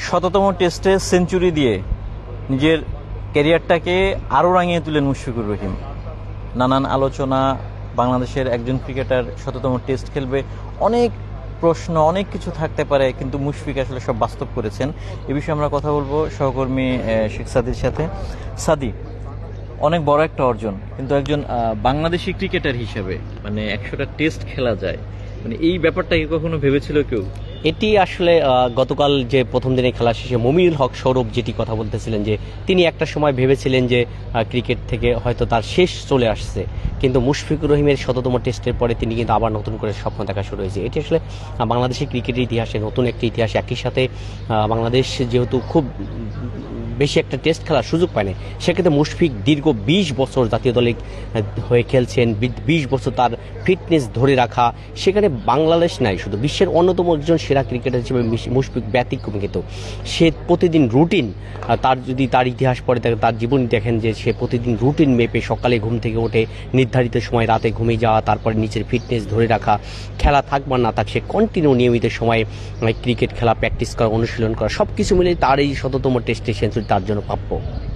শততম টেস্টে সেঞ্চুরি দিয়ে নিজের ক্যারিয়ারটাকে আরও রাঙিয়ে তুলেন মুশফিকুর রহিম। নানান আলোচনা, বাংলাদেশের একজন ক্রিকেটার শততম টেস্ট খেলবে, অনেক প্রশ্ন, অনেক কিছু থাকতে পারে, কিন্তু মুশফিক আসলে সব বাস্তব করেছেন। এ বিষয়ে আমরা কথা বলবো সহকর্মী শেখ সাদির সাথে। সাদি, অনেক বড় একটা অর্জন, কিন্তু একজন বাংলাদেশি ক্রিকেটার হিসেবে মানে 100টা টেস্ট খেলা যায়, মানে এই ব্যাপারটা কি কখনো ভেবেছিল কেউ? এটি আসলে গতকাল যে প্রথম দিনে খেলা শেষে মমিনুল হক সৌরভ যেটি কথা বলতেছিলেন যে তিনি একটা সময় ভেবেছিলেন যে ক্রিকেট থেকে হয়তো তার শেষ চলে আসছে, কিন্তু মুশফিকুর রহিমের শততম টেস্টের পরে তিনি কিন্তু আবার নতুন করে স্বপ্ন দেখা শুরু হয়েছে। এটি আসলে বাংলাদেশের ক্রিকেটের ইতিহাসে নতুন একটি ইতিহাস। একই সাথে বাংলাদেশ যেহেতু খুব বেশি একটা টেস্ট খেলার সুযোগ পায়নি, সেক্ষেত্রে মুশফিক দীর্ঘ 20 বছর জাতীয় দলে হয়ে খেলছেন, 20 বছর তার ফিটনেস ধরে রাখা, সেখানে বাংলাদেশ নাই, শুধু বিশ্বের অন্যতম একজন সেরা ক্রিকেটার হিসেবে মুশফিক ব্যতিক্রমী। কিন্তু সে প্রতিদিন রুটিন, তার ইতিহাস পড়ে তার জীবন দেখেন যে সে প্রতিদিন রুটিন মেপে সকালে ঘুম থেকে ওঠে, নির্ধারিত সময় রাতে ঘুমিয়ে যাওয়া, তারপরে নিচের ফিটনেস ধরে রাখা, খেলা থাক বা না থাক সে কন্টিনিউ নিয়মিত সময়ে ক্রিকেট খেলা, প্র্যাকটিস করা, অনুশীলন করা, সব কিছু মিলে তার এই শততম টেস্টে সেঞ্চুরি তার জন্য প্রাপ্য।